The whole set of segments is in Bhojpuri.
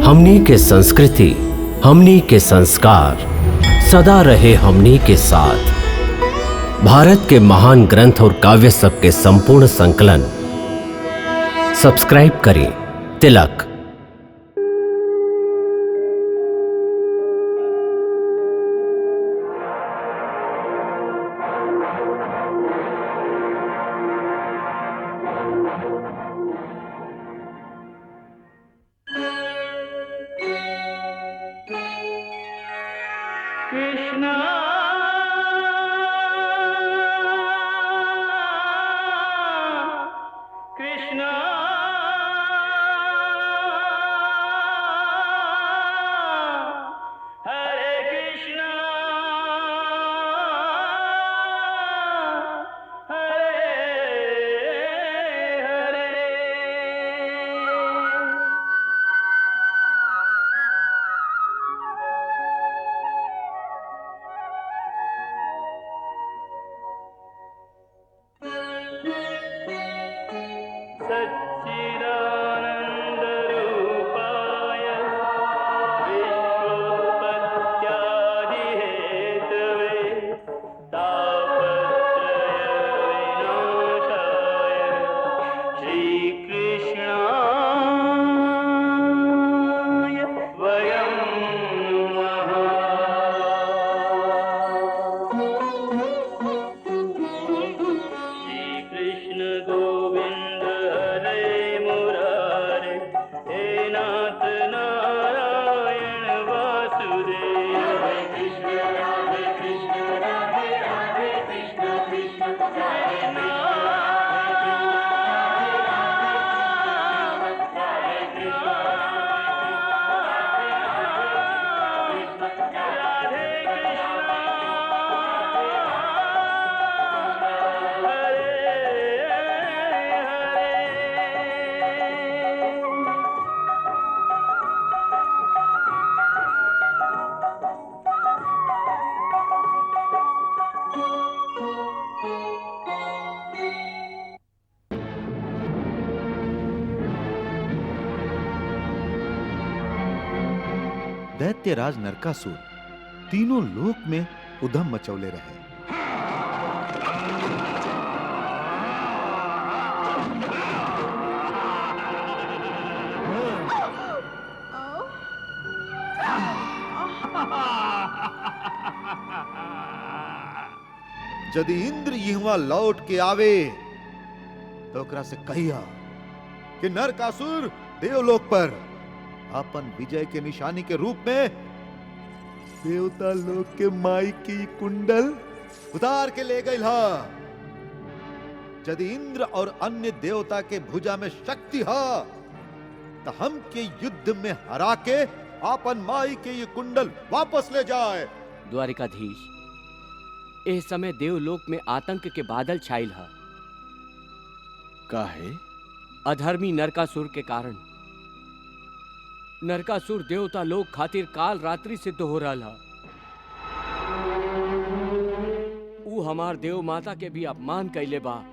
हमनी के संस्कृति, हमनी के संस्कार सदा रहे हमनी के साथ। भारत के महान ग्रंथ और काव्य सब के संपूर्ण संकलन सब्सक्राइब करें तिलक। कृष्णा कृष्णा हरे कृष्णा हरे हरे। सच्चिदानन्दरूपाय विश्वोत्पत्त्यादिहेतवे तापत्रयविनाशाय श्रीकृष्णाय वयं नमः। श्रीकृष्ण गोविंद हरे मुरारे, हे नाथ नारायण वासुदेव। हरे कृष्ण राधे राधे कृष्ण कृष्ण हरे नाम हरे कृष्ण राधे दैत्यराज नरकासुर तीनों लोक में उधम मचौले रहे। यदि इंद्र यहां लौट के आवे तो ओकरा से कहिया कि नरकासुर देवलोक पर अपन विजय के निशानी के रूप में देवता लोक के माई की कुंडल उतार के ले गई हा। यदि इंद्र और अन्य देवता के भुजा में शक्ति हा तो हम के युद्ध में हरा के अपन माई के ये कुंडल वापस ले जाए। द्वारिकाधीश, इस समय देवलोक में आतंक के बादल छाइल है। काहे? अधर्मी नरकासुर के कारण। नरकासुर देवता लोक खातिर काल रात्रि सिद्ध हो रहा है। ऊ हमार देव माता के भी अपमान कैले बा,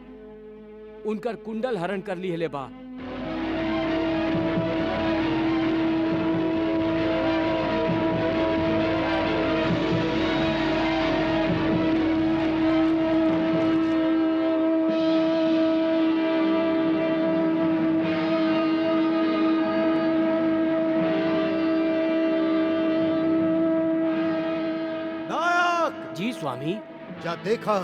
उनकर कुंडल हरण कर ली बा। जी स्वामी। जा देखा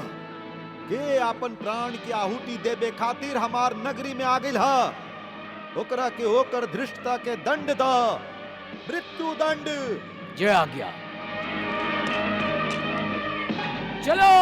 के अपन प्राण की आहुति देबे खातिर हमार नगरी में आ गइल हा। ओकरा के ओकर धृष्टता के दंड दा, मृत्यु दंड। जय आज्ञा। चलो।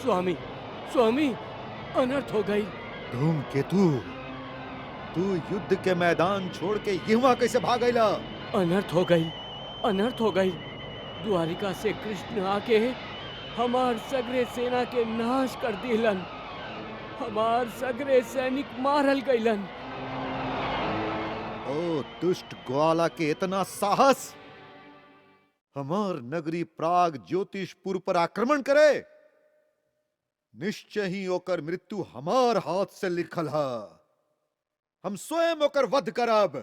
स्वामी स्वामी अनर्थ हो गई। धूमकेतु, तू युद्ध के मैदान छोड़ के यहाँ कैसे भाग गईला? अनर्थ हो गई, अनर्थ हो गई। द्वारिका से कृष्ण आके हमार सगरे सेना के नाश कर दिलन। हमार सगरे सैनिक मारल गईलन। ओ दुष्ट ग्वाला के इतना साहस! हमार नगरी प्राग ज्योतिषपुर पर आक्रमण करे। निश्चय ही ओकर मृत्यु हमार हाथ से लिखल है। हम स्वयं ओकर वध करब।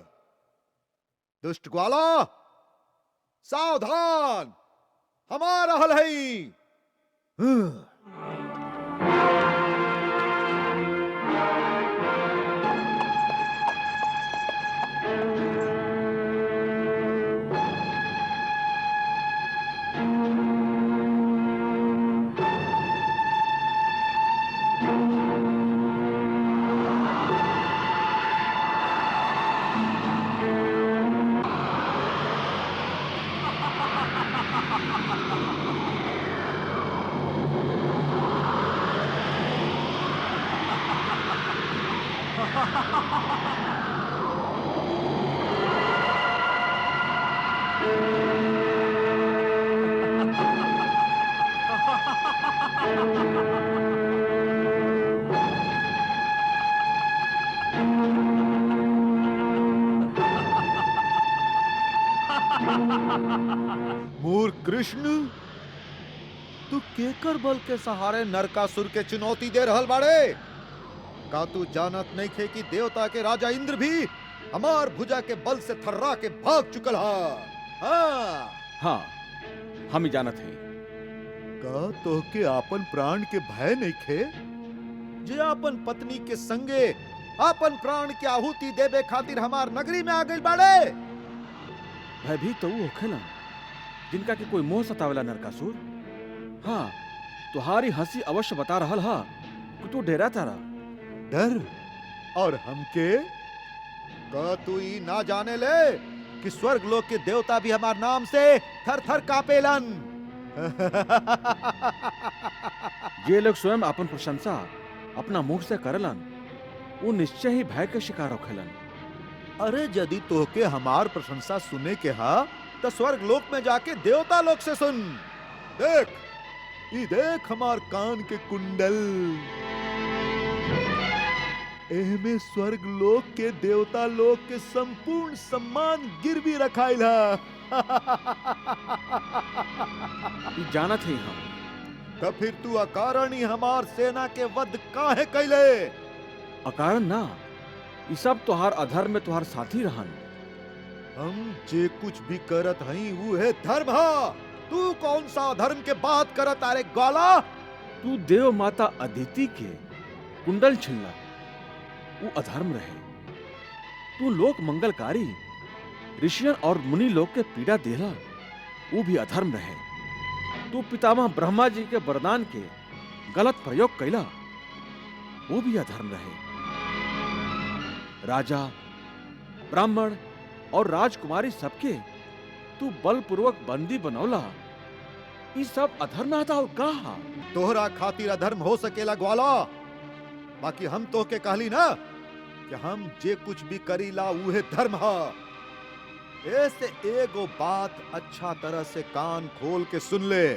दुष्ट ग्वाला, सावधान, हमारा हल है। मूर्ख कृष्ण, तू केकर बल के सहारे नरकासुर के चुनौती दे रहल बाड़े? का तू जानत नहीं खे कि देवता के राजा इंद्र भी हमार भुजा के बल से थर्रा के भाग चुकल हा? हाँ, हम ही जानत हैं। का तो के आपन प्राण के भय नहीं खे? जे आपन पत्नी के संगे आपन प्राण के आहुति देवे खातिर हमार नगरी में आ गई बाड़े। भयभीत तो वो होखेला जिनका के कोई मोह सतावेला नरकासुर। हाँ, तुम्हारी हंसी अवश्य बता रहल हा कि तू डेरा तारा। डर? और हमके? का तू ई ना जाने ले कि स्वर्ग लोक के देवता भी हमार नाम से थर थर कापेलन। जे लोग स्वयं अपन प्रशंसा अपना मुख से करलन, वो निश्चय ही भय के शिकार होखेलन। अरे यदि तोहके हमार प्रशंसा सुने के हा तो स्वर्ग लोक में जाके देवता लोक से सुन। देख, ई देख हमार कान के कुंडल। एहमे स्वर्ग लोक के देवता लोक के संपूर्ण सम्मान गिरवी रखाइल हा। ई जानत ही हम। तो फिर तू अकारण ही हमार सेना के वध काहे कैले? अकारण ना, ये सब तुहार अधर्म में तुहार साथी रहन। हम जे कुछ भी करत हई वो है धर्म हा। तू कौन सा धर्म के बात करत आरे ग्वाला? तू देव माता अदिति के कुंडल छिल्ला, वो अधर्म रहे। तू लोक मंगलकारी ऋषियन और मुनि लोग के पीड़ा देला, वो भी अधर्म रहे। तू पितामह ब्रह्मा जी के वरदान के गलत प्रयोग कैला, वो भी अधर्म रहे। राजा, ब्राह्मण और राजकुमारी सबके तू बलपूर्वक बंदी बनौला, ये सब अधर्म आता और कहा? तोहरा खातिर अधर्म हो सकेला ग्वाला, बाकी हम तो के कहली ना कि हम जे कुछ भी करीला उहे धर्म हा। ऐसे एगो बात अच्छा तरह से कान खोल के सुन ले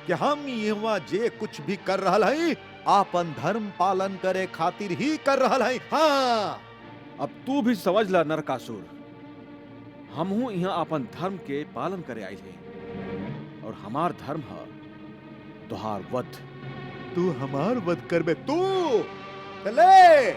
कि हम यहाँ जे कुछ भी कर रहल हई आपन धर्म पालन करे खातिर ही कर रहल हई। हाँ, अब तू भी समझ ला नरकासुर, हम हूं यहाँ अपन धर्म के पालन करे आए हैं और हमार धर्म है तुहार वध। तू हमार वध करबे? तू चले।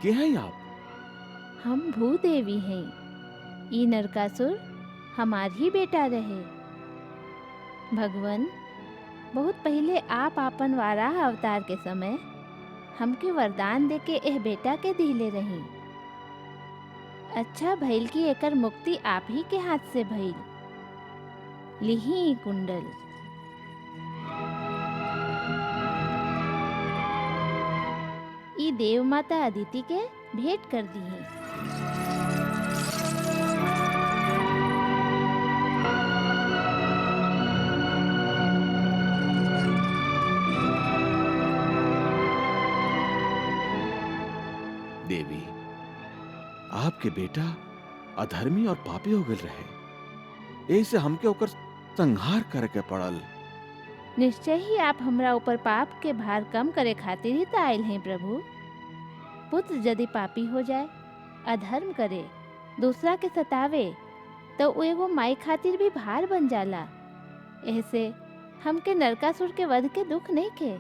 के हैं आप? हम भूदेवी हैं। ई नरकासुर हमार ही बेटा रहे। भगवान, बहुत पहले आप आपन वाराह अवतार के समय हमके वरदान देके एह बेटा के दिले रही। अच्छा भइल कि एकर मुक्ति आप ही के हाथ से भइल। लिही ई कुंडल। ई देव माता अदिति के भेंट कर दी है। देवी, आपके बेटा अधर्मी और पापी हो गए रहे, ऐसे हमके ओकर संहार करके पड़ल। निश्चय ही आप हमरा ऊपर पाप के भार कम करे खातिर ही तो आयल हैं प्रभु। पुत्र यदि पापी हो जाए, अधर्म करे, दूसरा के सतावे, तो वो एगो माई खातिर भी भार बन जाला। ऐसे हमके नरकासुर के वध के दुख नहीं के।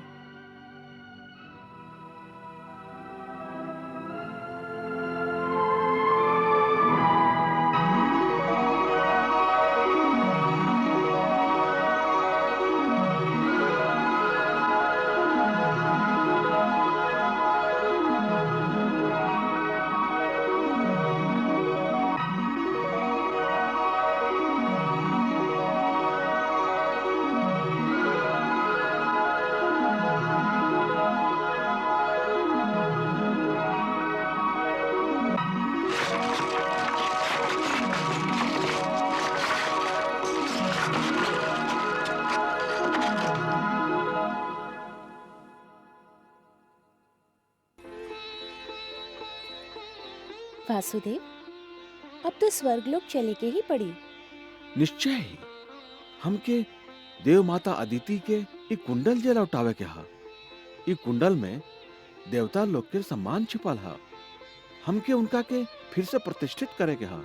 वासुदेव, अब तो स्वर्गलोक चले के ही पड़ी। निश्चय ही हमके देव माता अदिति के ई कुंडल जे लौटावे के हा। ई कुंडल में देवता लोग के सम्मान छिपल हा। हमके उनका के फिर से प्रतिष्ठित करे के हा।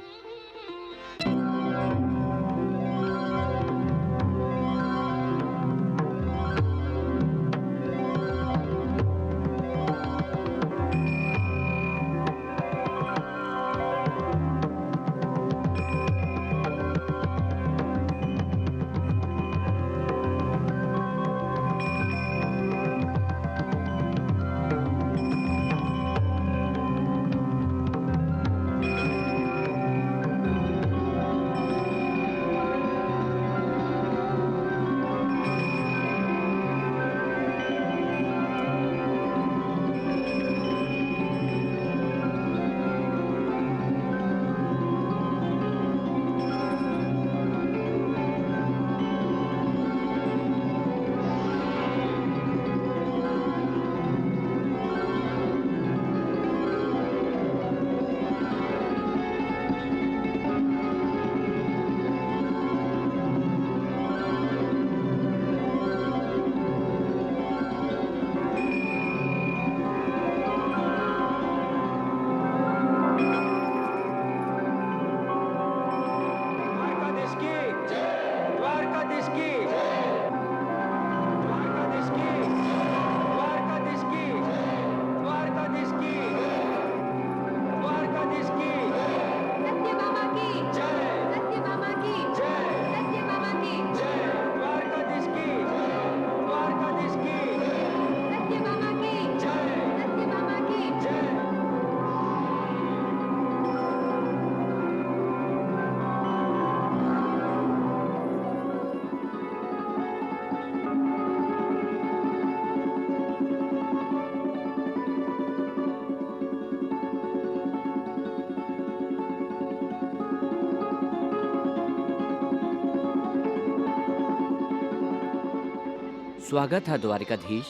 स्वागत है द्वारिकाधीश।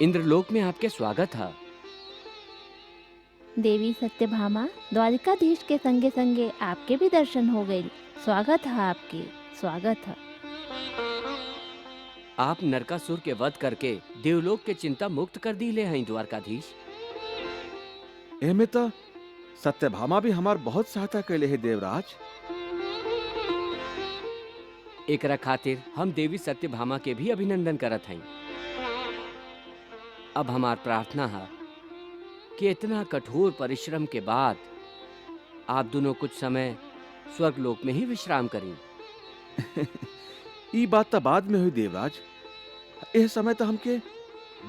इंद्रलोक में आपके स्वागत है। देवी सत्यभामा, द्वारिकाधीश के संगे संगे आपके भी दर्शन हो गए। स्वागत है आपके, स्वागत है। आप नरकासुर के वध करके देवलोक के चिंता मुक्त कर दिले हैं द्वारकाधीश। एमे तो सत्यभामा भी हमार बहुत सहायता कैले है देवराज। एकरा खातिर हम देवी सत्यभामा के भी अभिनंदन करत हैं। अब हमार प्रार्थना है कि इतना कठोर परिश्रम के बाद आप दोनों कुछ समय स्वर्गलोक में ही विश्राम करें। ई बात तो बाद में हुई देवराज। यह समय तो हमके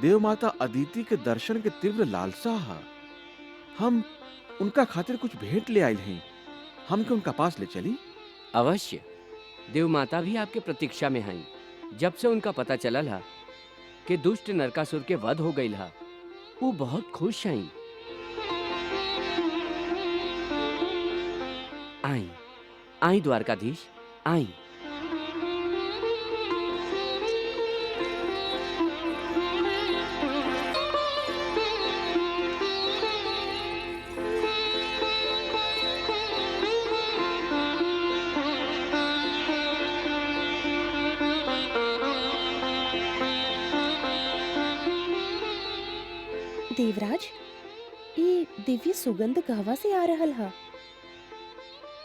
देव माता अदिति के दर्शन के तीव्र लालसा है। हम उनका खातिर कुछ भेंट ले आए हैं। हमके उनका पास ले चली। अवश्य, देव माता भी आपके प्रतीक्षा में हैं। जब से उनका पता चलल हा कि दुष्ट नरकासुर के वध हो गईल हा, वो बहुत खुश हैं। आई आई द्वारकाधीश, आई। देवराज, ये दिव्य सुगंध कहवा से आ रहल हा?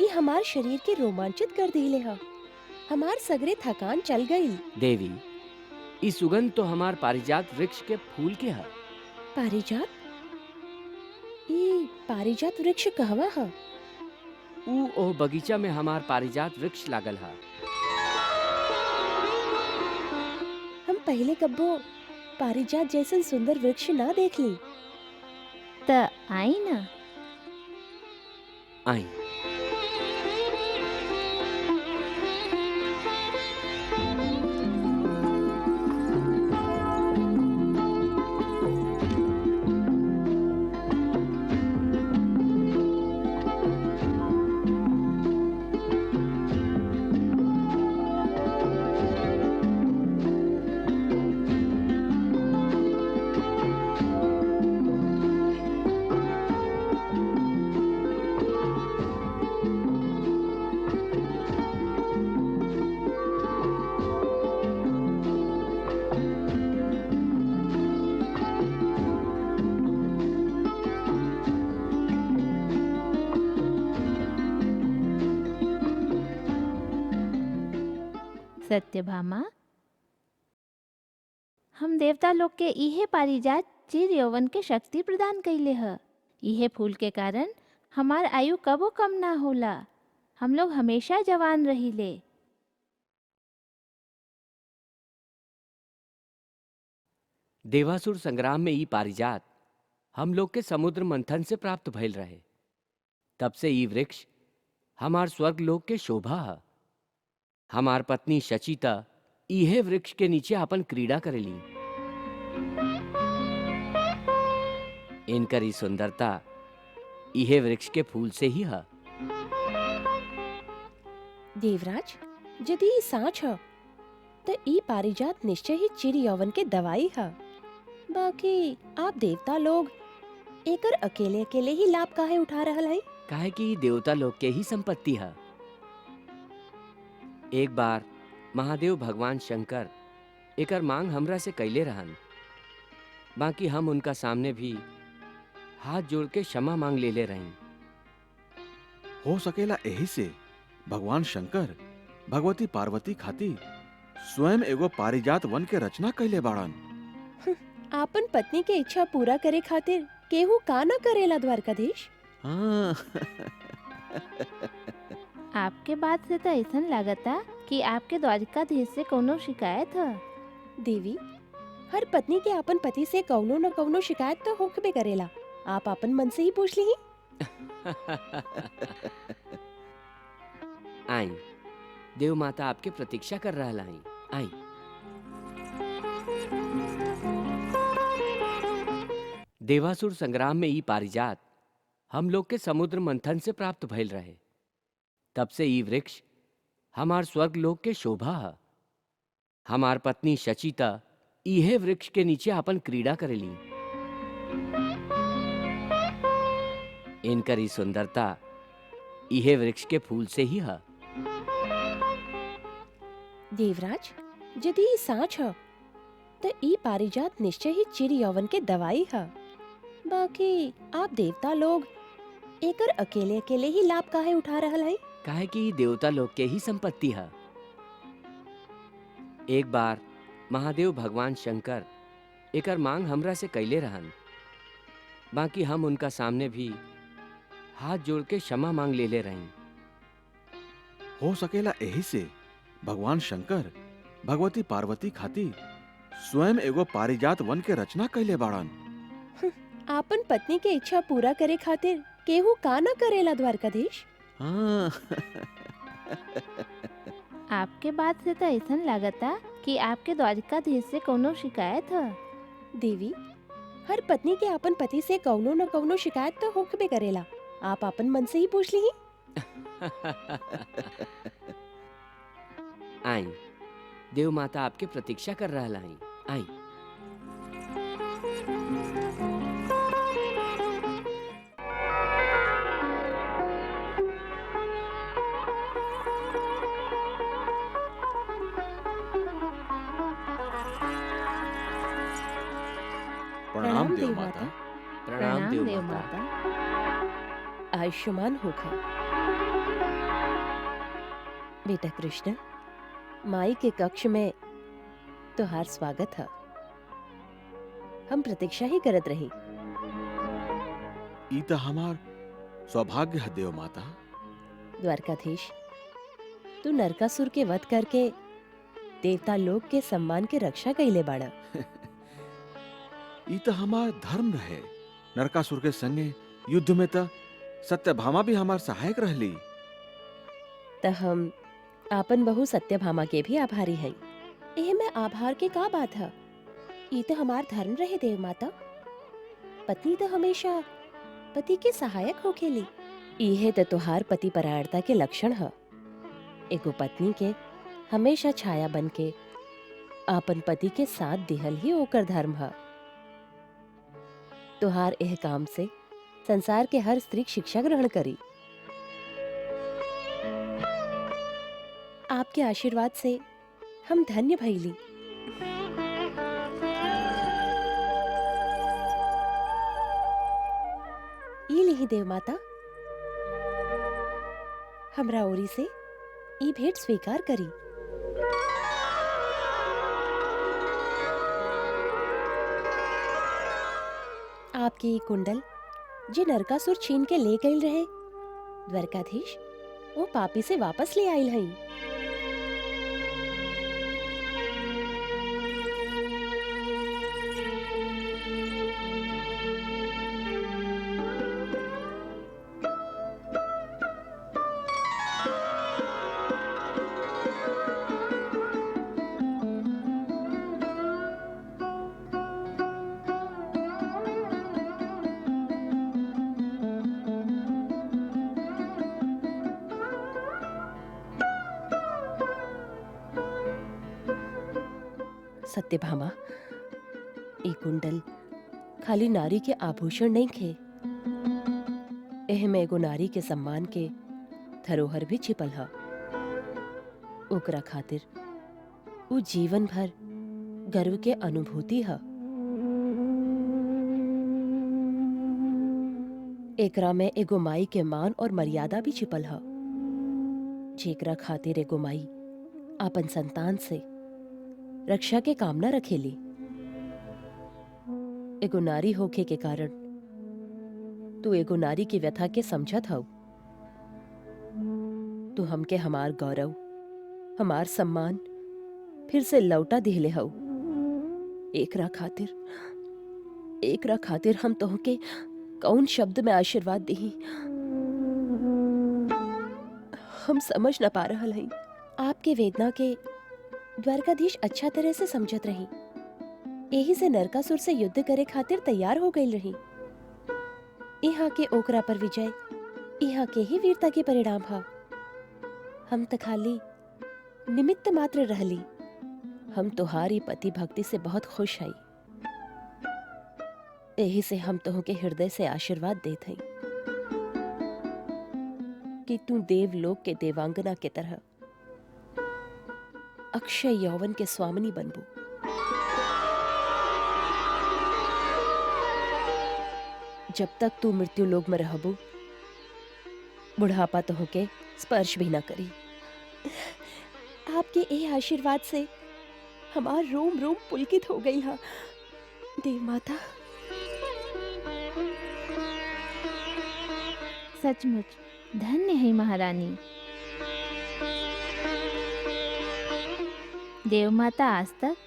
ये हमार शरीर के रोमांचित कर दिले हा। हमार सगरे थकान चल गई। देवी, ई सुगंध तो हमार पारिजात वृक्ष के फूल के हा। पारिजात? ये पारिजात वृक्ष कहवा हा? ऊ ओ बगीचा में हमार पारिजात वृक्ष लागल हा। हम पहले कब्बो पारिजात जैसन सुंदर वृक्ष ना देख ली। त आई ना। आई। सत्यभामा, हम देवता लोग के इहे पारिजात चिर यौवन के शक्ति प्रदान कइले ह। इहे फूल के कारण हमार आयु कबो कम ना होला। हम लोग हमेशा जवान रहिले। देवासुर संग्राम में ई पारिजात हम लोग के समुद्र मंथन से प्राप्त भइल रहे। तब से ई वृक्ष हमार स्वर्ग लोक के शोभा है। हमार पत्नी शचिता इहे वृक्ष के नीचे अपन क्रीड़ा करेली। इनकर ई सुंदरता इहे वृक्ष के फूल से ही है। देवराज, यदि ई साँच ह त ई पारिजात निश्चय ही चिर यौवन के दवाई है। बाकी आप देवता लोग एकर अकेले अकेले ही लाभ काहे उठा रहल है? काहे कि ई देवता लोग के ही संपत्ति है। एक बार महादेव भगवान शंकर एकर मांग हमरा से कैले रहन। बाकी हम उनका सामने भी हाथ जोड़ के क्षमा मांग लेले रही। हो सकेला यही से भगवान शंकर भगवती पार्वती खातिर स्वयं एगो पारिजात वन के रचना कैले बाड़न। आपन पत्नी के इच्छा पूरा करे खातिर केहू का न करेला द्वारकाधीश। हाँ। आपके बात से तो ऐसा लागता कि आपके द्वारकाधीश से कोनो शिकायत है। देवी, हर पत्नी के अपन पति से कौनो न कौनो शिकायत तो होकबे करेला। आप अपन मन से ही पूछ ली। आई, देव माता आपके प्रतीक्षा कर रहा है। आई। देवासुर संग्राम में ई पारिजात हम लोग के समुद्र मंथन से प्राप्त भइल रहे। तब से ई वृक्ष हमार स्वर्ग लोक के शोभा है। हमार पत्नी शचिता इहे वृक्ष के नीचे अपन क्रीड़ा करेली। इनकर ई सुंदरता इहे वृक्ष के फूल से ही है। देवराज, यदि ई साँच ह त ई पारिजात निश्चय ही चिर यौवन के दवाई है। बाकी आप देवता लोग एकर अकेले अकेले ही लाभ काहे उठा रहल है? काहे कि ई देवता लोग के ही संपत्ति है। एक बार महादेव भगवान शंकर एकर मांग हमरा से कैले रहन। बाकी हम उनका सामने भी हाथ जोड़ के क्षमा मांग ले रही। हो सकेला यही से भगवान शंकर भगवती पार्वती खातिर स्वयं एगो पारिजात वन के रचना कैले बाड़न। आपन पत्नी के इच्छा पूरा करे खातिर केहू का ना करेला द्वारकाधीश। हाँ। आपके बात से तो ऐसा लगता कि आपके द्वारकाधीश से कोनो शिकायत है। देवी, हर पत्नी के अपन पति से कौनो न कौनो शिकायत तो होकबे करेला। आप अपन मन से ही पूछ ली। आई, देव माता आपके प्रतीक्षा कर रहा है। आई। प्रणाम देव माता। प्रणाम देव माता। आयुष्मान होखा। बेटा कृष्ण, माई के कक्ष में तुहार स्वागत है। हम प्रतीक्षा ही करत रही। ई तो हमार सौभाग्य है देव माता। द्वारकाधीश, तू नरकासुर के वध करके देवता लोक के सम्मान के रक्षा कइले बाड़ा। ई तो हमार धर्म रहे। नरकासुर के संगे युद्ध में तो सत्यभामा भी हमार सहायक रहली। त हम आपन बहु सत्यभामा के भी आभारी हैं। एह में आभार के का बात है? ई तो हमार धर्म रहे देव माता। पत्नी तो हमेशा पति के सहायक होखेली। इहे तो तुहार पति परायणता के लक्षण है। एगो पत्नी के हमेशा छाया बन के आपन पति के साथ दिहल ही ओकर धर्म है। तुहार एह काम से संसार के हर स्त्री शिक्षा ग्रहण करी। आपके आशीर्वाद से हम धन्य भइली। ई लिही देव माता, हमरा ओरी से ई भेंट स्वीकार करी। आपके ये कुंडल जे नरकासुर छीन के ले गई रहे, द्वारकाधीश वो पापी से वापस ले आइल हई। सत्यभामा, ये कुंडल खाली नारी के आभूषण नहीं खे। एह में एगो नारी के सम्मान के धरोहर भी छिपल है। ओकरा खातिर वो जीवन भर गर्व के अनुभूति है। एकरा में एगो माई के मान और मर्यादा भी छिपल है, जेकरा खातिर एगो माई अपन संतान से रक्षा के कामना रखेली। एगो नारी होखे के कारण तू एगो नारी की व्यथा के समझत हौ। तू हमके हमार गौरव, हमार सम्मान फिर से लौटा दिले हौ। एकरा खातिर हम तोहके कौन शब्द में आशीर्वाद दही हम समझ न पा रहल हई। आपके वेदना के द्वारकाधीश अच्छा तरह से समझत रही। यही से नरकासुर से युद्ध करे खातिर तैयार हो गई रही। यहाँ के ओकरा पर विजय यहाँ के ही वीरता के परिणाम हा। हम त खाली निमित्त मात्र रहली। हम तुम्हारी पति भक्ति से बहुत खुश हई। यही से हम तुहके हृदय से आशीर्वाद देत हई कि तू देवलोक के देवांगना के तरह अक्षय यौवन के स्वामिनी बनबू। जब तक तू मृत्यु लोक में रहबू, बुढ़ापा तोहके स्पर्श भी न करी। आपके ए आशीर्वाद से हमार रोम रोम पुलकित हो गई है देव माता। सचमुच धन्य है महारानी। देव माता आज तक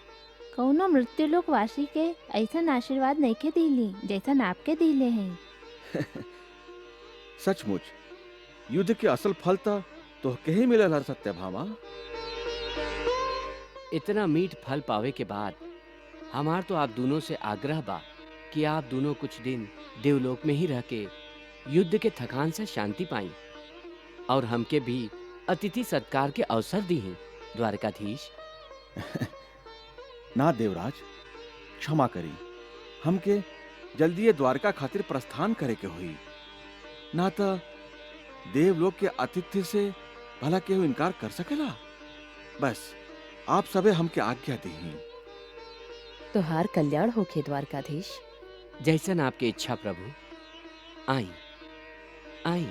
कौनो मृत्युलोक वासी के ऐसा आशीर्वाद नहीं के दिली जैसन आपके दिले हैं। सचमुच युद्ध के असल फल तो कहीं मिलल हर सत्यभामा। इतना मीठ फल पावे के बाद हमार तो आप दोनों से आग्रह बा कि आप दोनों कुछ दिन देवलोक में ही रह के युद्ध के थकान से शांति पाई और हमके भी अतिथि सत्कार के अवसर दी हैं द्वारकाधीश। ना देवराज, क्षमा करी, हमके जल्दी ये द्वारका खातिर प्रस्थान करे के हुई। ना तो देवलोक के आतिथ्य से भला केहू इनकार कर सकेला। बस आप सबे हमके आज्ञा दी। तोहार कल्याण होखे द्वारकाधीश। जैसन आपकी इच्छा प्रभु। आई आई।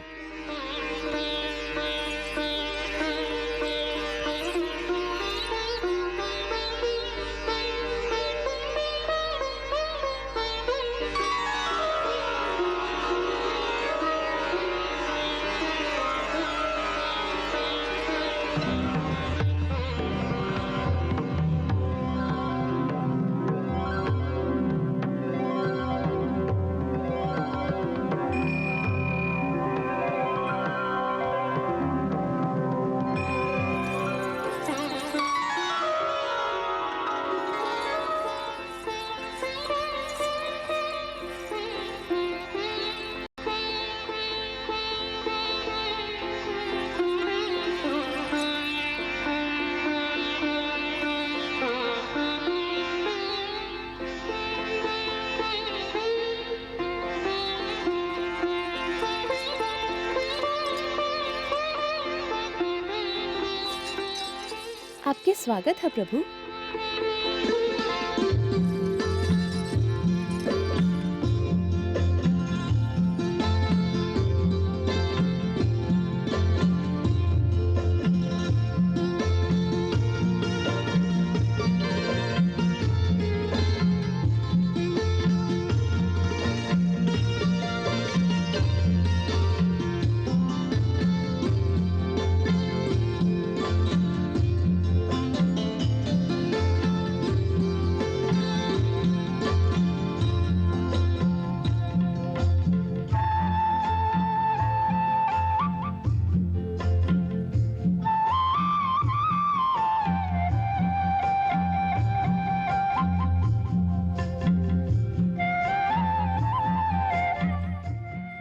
आपके स्वागत है प्रभु।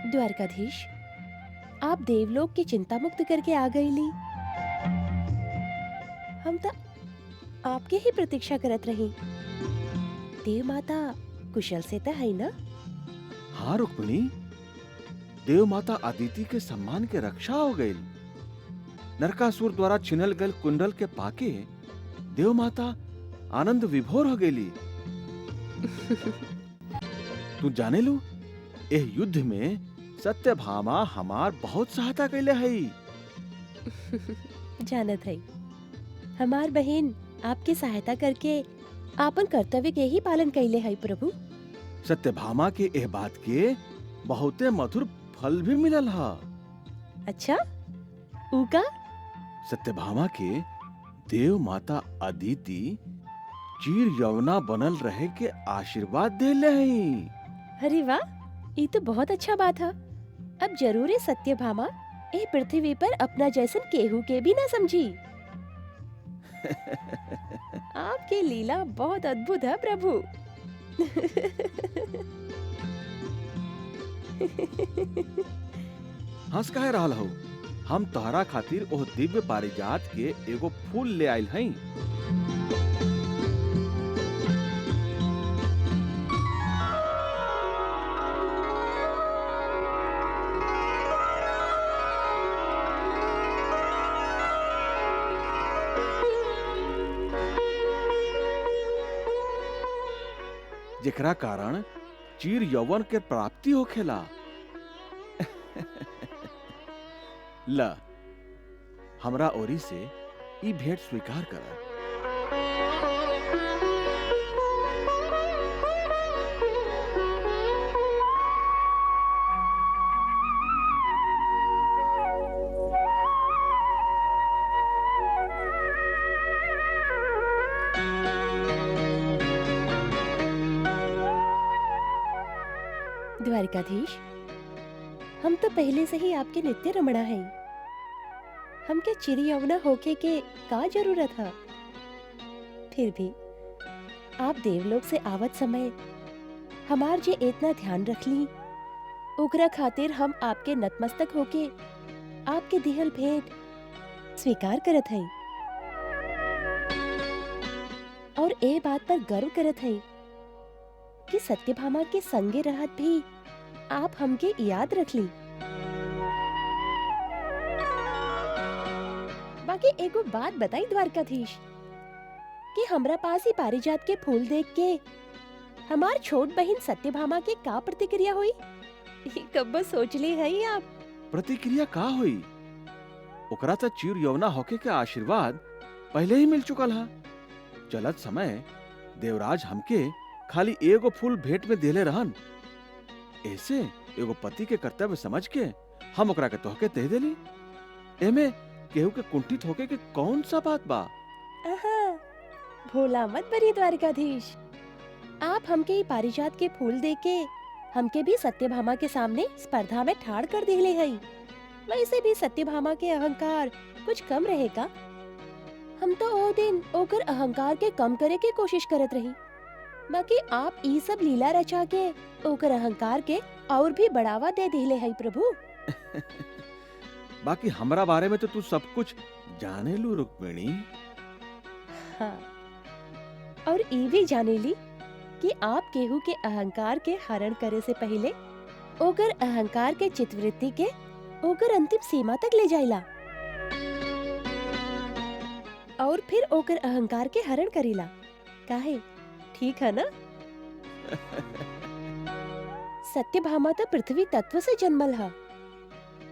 द्वारकाधीश, आप देवलोक की चिंता मुक्त करके आ गई ली। हम तो आपके ही प्रतीक्षा करत रही। देव माता कुशल से तो है ना? हाँ रुक्मिणी, देव माता अदिति के सम्मान के रक्षा हो गई। नरकासुर द्वारा छिनल गल कुंडल के पाके देव माता आनंद विभोर हो गई। तू जाने लू, एह युद्ध में सत्यभामा हमार बहुत सहायता कैले है। जानत है, हमार बहन आपकी सहायता करके आपन कर्तव्य के ही पालन कैले है प्रभु। सत्यभामा के एह बात के बहुते मधुर फल भी मिलल हा। अच्छा, उका? सत्यभामा के देव माता अदिति चीर यौवना बनल रहे के आशीर्वाद देले हैं। अरे वाह, ये तो बहुत अच्छा बात है। अब जरूर है सत्यभामा ए पृथ्वी पर अपना जैसन केहू के भी ना समझी। आपकी लीला बहुत अद्भुत है प्रभु। हंस कहे रहल हो? हम तोहरा खातिर ओह दिव्य पारिजात के एगो फूल ले आइल हई। जेकरा कारण चीर यौवन के प्राप्ति होखेला। ला, हमरा ओरी से ई भेंट स्वीकार करा। द्वारिकाधीश, हम तो पहले से ही आपके नित्य रमणा हैं। हमके चिरी यौवना होके के का जरूरत है? फिर भी आप देवलोक से आवत समय हमार जे इतना ध्यान रख ली, ओकरा खातिर हम आपके नतमस्तक होके आपके दिहल भेंट स्वीकार करत हई और ए बात पर गर्व करत हई कि सत्यभामा के संगे रहत भी आप हमके याद रख ली। बाकी एगो बात बताई द्वारकाधीश कि हमरा पास ही पारिजात के फूल देख के हमार छोट बहन सत्यभामा के का प्रतिक्रिया हुई? कब सोच ली है आप? प्रतिक्रिया का हुई? ओकरा तो चिर यौवना होके के आशीर्वाद पहले ही मिल चुकल हा। चलत समय देवराज हमके खाली एगो फूल भेंट में देले रहन। ऐसे एगो पति के कर्तव्य समझ के हम ओकरा के तोहके दे देली। एमे केहू के कुंठित होके के कौन सा बात बा? आहा, भोला मत बनी द्वारकाधीश। आप हमके ही पारिजात के फूल देके के हमके भी सत्यभामा के सामने स्पर्धा में ठाड़ कर दिले हई। वैसे भी सत्यभामा के अहंकार कुछ कम रहेगा। हम तो ओ दिन ओकर अहंकार के कम करे के कोशिश करत रही, बाकी आप ई सब लीला रचा के ओकर अहंकार के और भी बढ़ावा दे दिले हई प्रभु। बाकी हमरा बारे में तो तू सब कुछ जाने लू रुक्मिणी। हाँ, और ई भी जाने ली कि आप केहू के अहंकार के हरण करे से पहले ओकर अहंकार के चित्तवृत्ति के ओकर अंतिम सीमा तक ले जाइला और फिर ओकर अहंकार के हरण करीला। काहे? ठीक है ना? सत्यभामा तो पृथ्वी तत्व से जन्मल हा।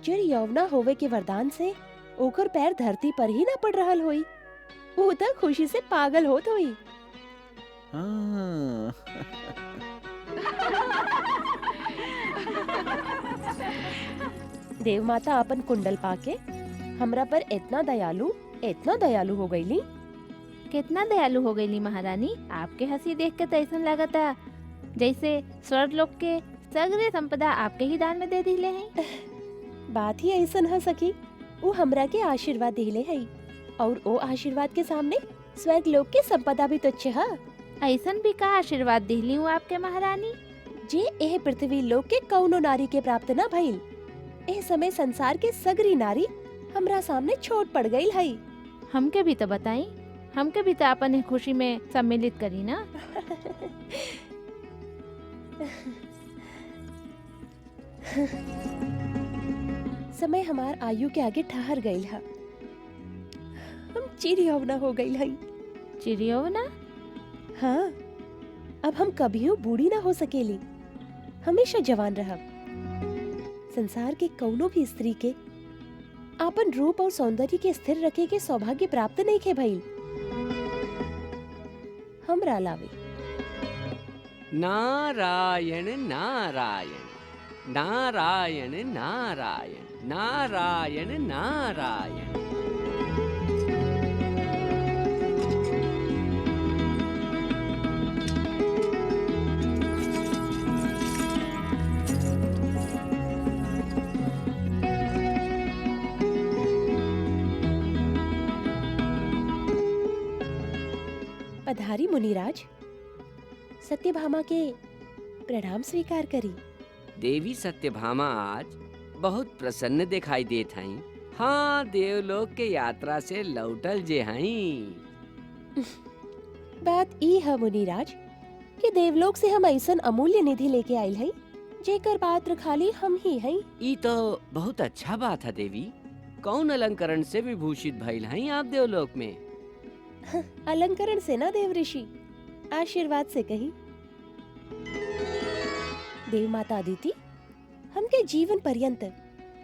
चिर यौवना होवे के वरदान से ओकर पैर धरती पर ही ना पड़ रहल होई। वो तो खुशी से पागल होत होई। हाँ। देव माता अपन कुंडल पाके हमरा पर इतना दयालु हो गईली। कितना दयालु हो गईली महारानी। आपके हंसी देख के तो ऐसा लगता जैसे स्वर्ग लोक के सगरे संपदा आपके ही दान में दे दिले हैं। बात ही ऐसन है सखी, वो हमरा के आशीर्वाद दिले है और ओ आशीर्वाद के सामने स्वर्ग लोक के संपदा भी तुच्छ है। ऐसन भी का आशीर्वाद दिली हूँ आपके महारानी? जे एह पृथ्वी लोक के कौनो नारी के प्राप्त न भइल। एह समय संसार के सगरी नारी हमरा सामने छोट पड़ गई है। हमके भी तो बताई, हमके भी तो अपन खुशी में सम्मिलित करी ना। समय हमार आयु के आगे ठहर गई है। हम चिर यौवना हो गई है। चिर यौवना? हाँ, अब हम कभियो बूढ़ी ना हो सकेली, हमेशा जवान रहब। संसार के कौनो भी स्त्री के आपन रूप और सौंदर्य के स्थिर रखे के सौभाग्य प्राप्त नहीं खे भइल। हमरा लावे। नारायण नारायण नारायण नारायण नारायण नारायण। पधारी मुनिराज, सत्यभामा के प्रणाम स्वीकार करी। देवी सत्यभामा आज बहुत प्रसन्न दिखाई देत हई। हाँ, देवलोक के यात्रा से लौटल जे हई। बात ई है मुनिराज कि देवलोक से हम ऐसन अमूल्य निधि लेके आइल हई जेकर पात्र खाली हम ही हई। ई तो बहुत अच्छा बात है देवी। कौन अलंकरण से विभूषित भइल हई आप देवलोक में? अलंकरण से ना देव ऋषि, आशीर्वाद से कही। देव माता अदिति हमके जीवन पर्यंत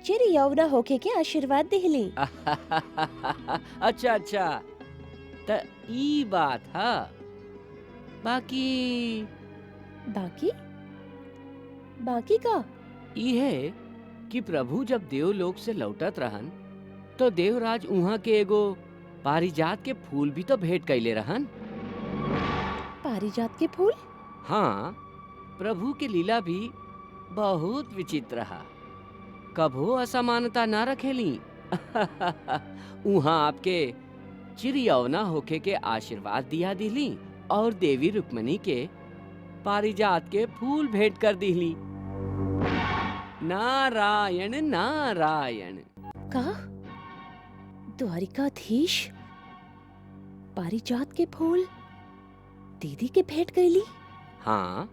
चिर यौवना होके के आशीर्वाद दिहली। अच्छा अच्छा, त ई बात है। बाकी बाकी बाकी का? ई है कि प्रभु जब देवलोक से लौटत रहन तो देवराज उहाँ के एगो पारिजात के फूल भी तो भेंट कैले रहन। पारिजात के फूल? हाँ, प्रभु के लीला भी बहुत विचित्र रहा। कभो असमानता ना रखेली। उहाँ आपके चिरयौना होके के आशीर्वाद दिया दिली और देवी रुक्मिणी के पारिजात के फूल भेंट कर दिली। नारायण नारायण। का द्वारिकाधीश पारिजात के फूल दीदी के भेंट कैली? हाँ,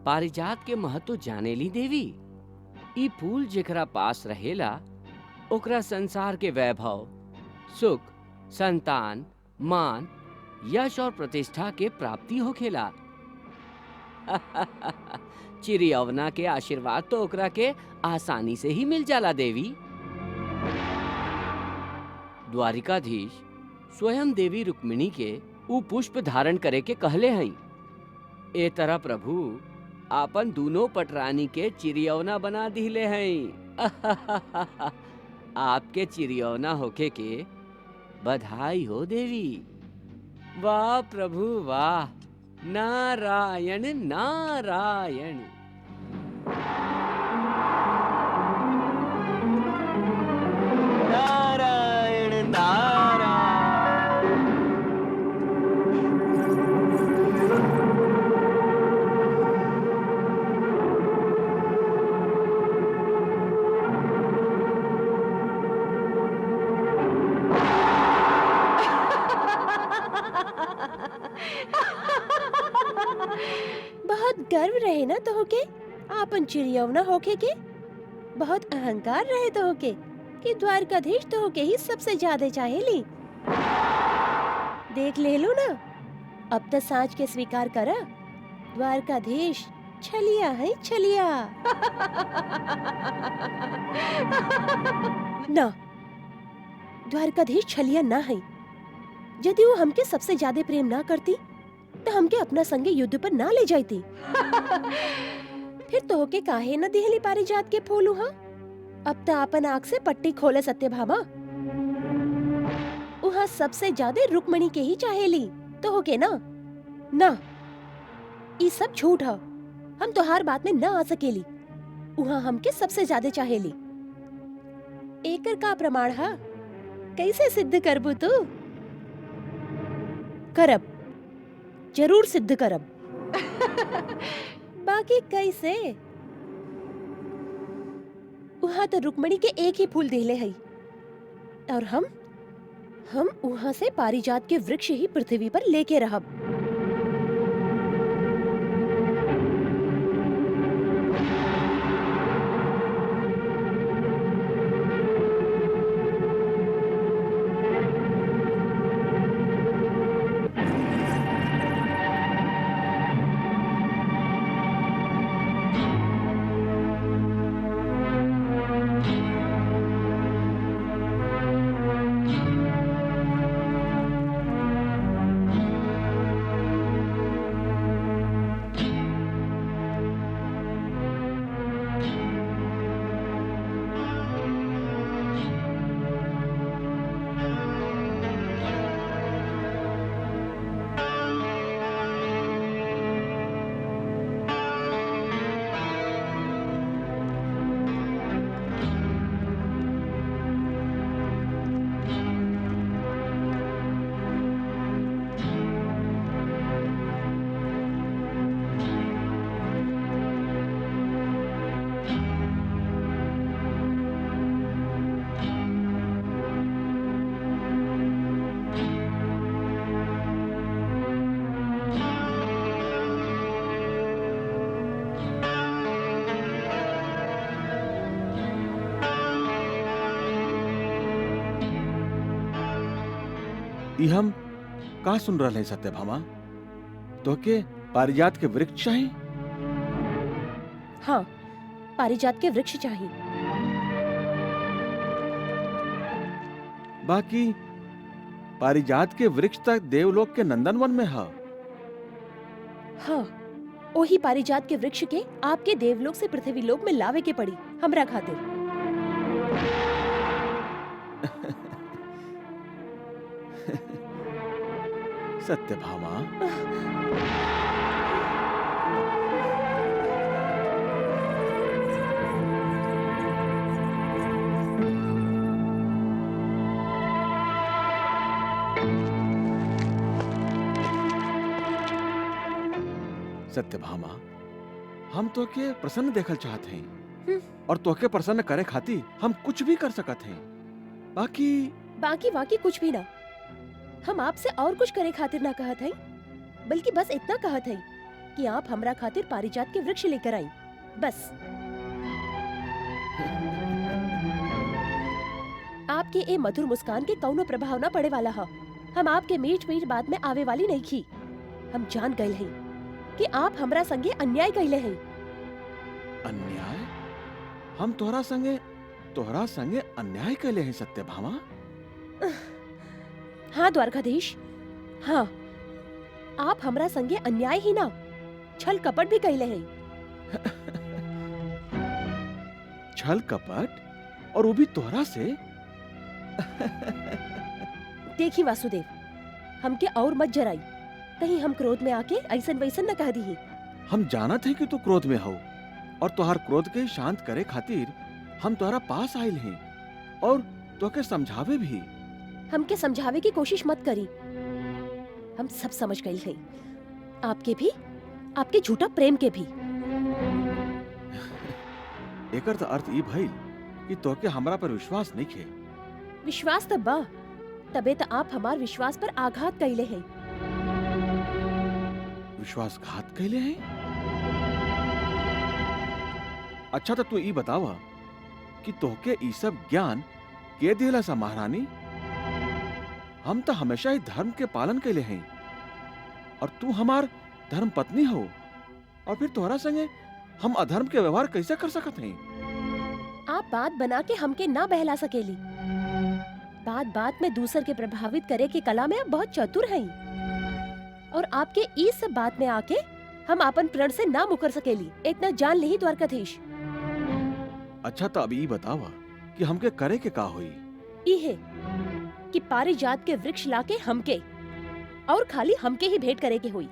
पारिजात के महत्व जानेली देवी। ई फूल जेकरा पास रहेला ओकरा संसार के वैभव, सुख, संतान, मान, यश और प्रतिष्ठा के प्राप्ति होखेला। चिरयौवना के आशीर्वाद तो ओकरा के आसानी से ही मिल जाला देवी। द्वारिकाधीश स्वयं देवी रुक्मिणी के ऊ पुष्प धारण करे के कहले हई। ए तरह प्रभु आपन दोनों पटरानी के चिरयौना बना दिले हई। आपके चिरयौना होके के बधाई हो देवी। वाह प्रभु वाह, नारायण नारायण। नारायण नारायण। बहुत गर्व रहे ना तो होके आपन चिड़ियौना होके के। बहुत अहंकार रहे तो होके कि द्वारकाधीश तो होके ही सबसे ज्यादा चाहेली। देख ले लो ना, अब तो साँच के स्वीकार करा, द्वारकाधीश छलिया है छलिया। ना, द्वारकाधीश छलिया ना है। यदि वो हमके सबसे ज्यादा प्रेम ना करती तो हमके अपना संगे युद्ध पर ना ले जाती। फिर तो होके काहे न दिहली पारिजात के फूल उहा। अब तो अपन आँख से पट्टी खोले सत्यभामा। उहा सबसे ज्यादा रुक्मिणी के ही चाहेली तो होके ना। ना, ये सब झूठ है। हम तो हर बात में ना आ सकेली। उहा हमके सबसे ज्यादा चाहेली। एकर का प्रमाण है? कैसे सिद्ध करबू तू? करब, जरूर सिद्ध करब। बाकी कैसे? वहाँ तो रुक्मिणी के एक ही फूल देले है और हम वहाँ से पारिजात के वृक्ष ही पृथ्वी पर लेके रहब। ई हम का सुन रहे हैं सत्यभामा? तो के पारिजात के वृक्ष चाहिए? हाँ, पारिजात के वृक्ष चाहिए। बाकी पारिजात के वृक्ष तक देवलोक के नंदनवन में है। हाँ, वही पारिजात के वृक्ष के आपके देवलोक से पृथ्वीलोक में लावे के पड़ी हमरा खातिर। सत्यभामा, सत्यभामा, हम तो के प्रसन्न देखल चाहत हैं हम्म। और तोके प्रसन्न करे खातिर हम कुछ भी कर सकत हैं। बाकी बाकी कुछ भी ना। हम आपसे और कुछ करे खातिर ना कहत हई, बल्कि बस इतना कहत हई कि आप हमरा खातिर पारिजात के वृक्ष लेकर आई, बस। आपके ए मधुर मुस्कान के कौनो प्रभाव ना पड़े वाला हा। हम आपके मीठ मीठ बात में आवे वाली नहीं खी। हम जान गए हई कि आप हमरा संगे अन्याय कइले हई। अन्याय? हम तोहरा संगे अन्याय कैले हैं सत्यभामा? हाँ द्वारकाधीश, हाँ, आप हमरा संगे अन्याय ही ना, छल कपट भी कइले हई। छल कपट? और वो भी तोहरा से? देखी वासुदेव, हमके और मत जराई, कहीं हम क्रोध में आके ऐसन वैसन न कह दी। हम जानत हैं कि तू क्रोध में हो और तोहार क्रोध के शांत करे खातिर हम तोहरा पास आइल हैं और तोके समझावे भी। हमके समझावे की कोशिश मत करी, हम सब समझ गए हैं, आपके भी, आपके झूठा प्रेम के भी। एकर तो अर्थ ई भइल कि तोके हमरा पर विश्वास नहीं है। विश्वास तब बा, तबे तो आप हमार विश्वास पर आघात कइले हैं। विश्वासघात कैले हैं? अच्छा तो तू ई बतावा कि तोके ई सब ज्ञान के दिला सा महारानी? हम तो हमेशा ही धर्म के पालन कैले हैं और तू हमार धर्म पत्नी हो, और फिर तोहरा संगे हम अधर्म के व्यवहार कैसे कर सकत हैं? आप बात बना के हमके ना बहला सकेली। बात बात में दूसर के प्रभावित करे के कला में आप बहुत चतुर हैं, और आपके इस सब बात में आके हम अपन प्रण से ना मुकर सकेली, इतना जान ली द्वारकाधीश। अच्छा तो अब ई बतावा कि हमके करे के का होई? ई है कि पारिजात के वृक्ष लाके हमके, और खाली हमके ही भेंट करे के हुई।